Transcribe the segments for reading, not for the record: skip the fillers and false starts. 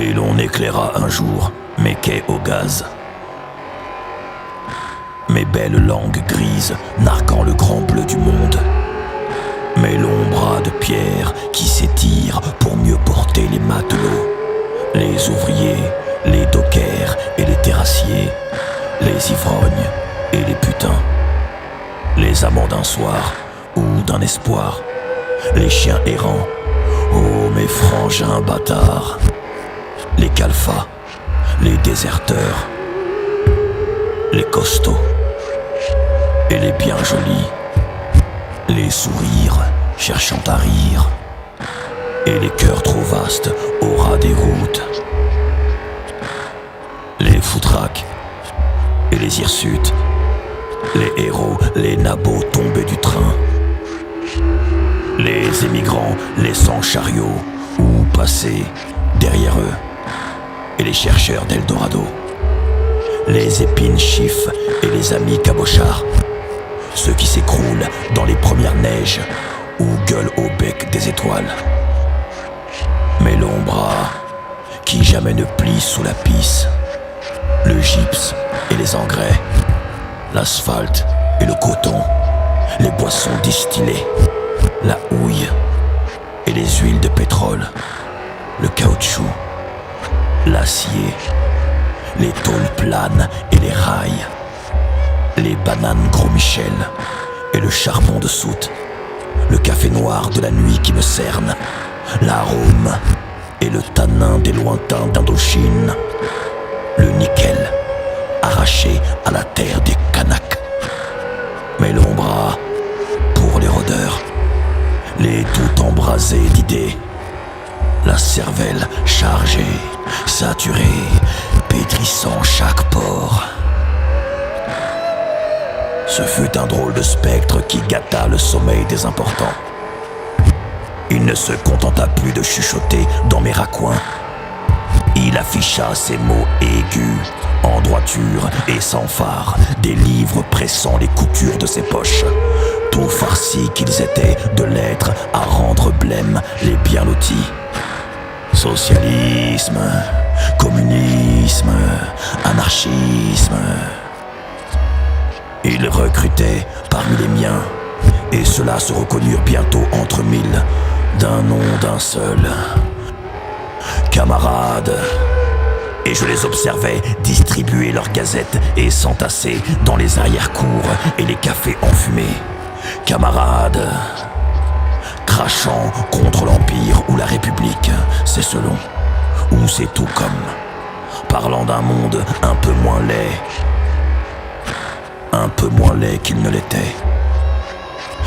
Et l'on éclaira un jour mes quais au gaz. Mes belles langues grises narguant le grand bleu du monde. Mes longs bras de pierre qui s'étirent pour mieux porter les matelots, les ouvriers, les dockers et les terrassiers, les ivrognes et les putains, les amants d'un soir ou d'un espoir, les chiens errants, oh mes frangins bâtards, les calfats, les déserteurs, les costauds et les bien jolis, les sourires cherchant à rire, et les cœurs trop vastes au ras des routes, les foutraques et les hirsutes, les héros, les nabots tombés du train, les émigrants laissant chariot ou passer derrière eux, et les chercheurs d'Eldorado, les épines chiffres et les amis cabochards, ceux qui s'écroulent dans les premières neiges ou gueulent au bec des étoiles. Mes longs bras qui jamais ne plient sous la pisse, le gypse et les engrais, l'asphalte et le coton, les boissons distillées, la houille et les huiles de pétrole, le caoutchouc, l'acier, les tôles planes et les rails, les bananes Gros Michel et le charbon de soute, le café noir de la nuit qui me cerne, l'arôme et le tanin des lointains d'Indochine, le nickel arraché à la terre des Kanaks, mes longs bras pour les rôdeurs, les tout embrasés d'idées, la cervelle chargée, saturée, pétrissant chaque pore. Ce fut un drôle de spectre qui gâta le sommeil des importants. Il ne se contenta plus de chuchoter dans mes raccoins. Il afficha ses mots aigus, en droiture et sans phare, des livres pressant les coutures de ses poches, tout farcis qu'ils étaient de lettres à rendre blêmes les bien lotis. Socialisme, communisme, anarchisme. Ils recrutaient parmi les miens, et ceux-là se reconnurent bientôt entre mille, d'un nom d'un seul. Camarades. Et je les observais distribuer leurs gazettes et s'entasser dans les arrière-cours et les cafés enfumés. Camarades. Crachant contre l'Empire ou la République, c'est selon, ou c'est tout comme. Parlant d'un monde un peu moins laid qu'il ne l'était.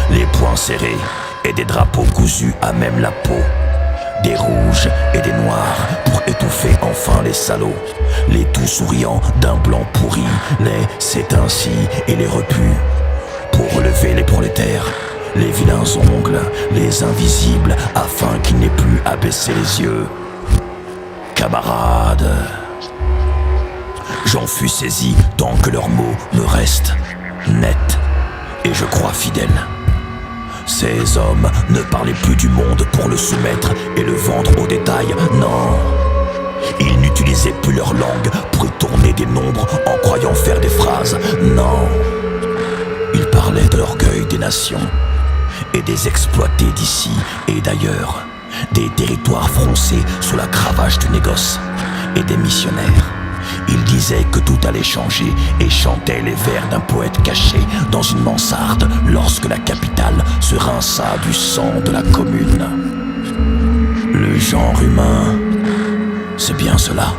Les poings serrés et des drapeaux cousus à même la peau, des rouges et des noirs pour étouffer enfin les salauds, les tout souriants d'un blanc pourri, les c'est ainsi et les repus, pour relever les prolétaires, les vilains ongles, les invisibles, afin qu'ils n'aient plus à baisser les yeux. Camarades. J'en fus saisi tant que leurs mots me restent nets et je crois fidèles. Ces hommes ne parlaient plus du monde pour le soumettre et le vendre au détail, non. Ils n'utilisaient plus leur langue pour y tourner des nombres en croyant faire des phrases, non. Ils parlaient de l'orgueil des nations et des exploités d'ici et d'ailleurs, des territoires froncés sous la cravache du négoce et des missionnaires. Il disait que tout allait changer et chantait les vers d'un poète caché dans une mansarde lorsque la capitale se rinça du sang de la commune. Le genre humain, c'est bien cela.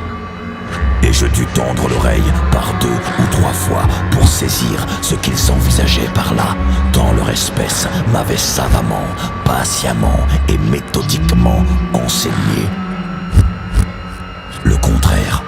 Et je dus tendre l'oreille par 2 ou 3 fois pour saisir ce qu'ils envisageaient par là, tant leur espèce m'avait savamment, patiemment et méthodiquement enseigné le contraire.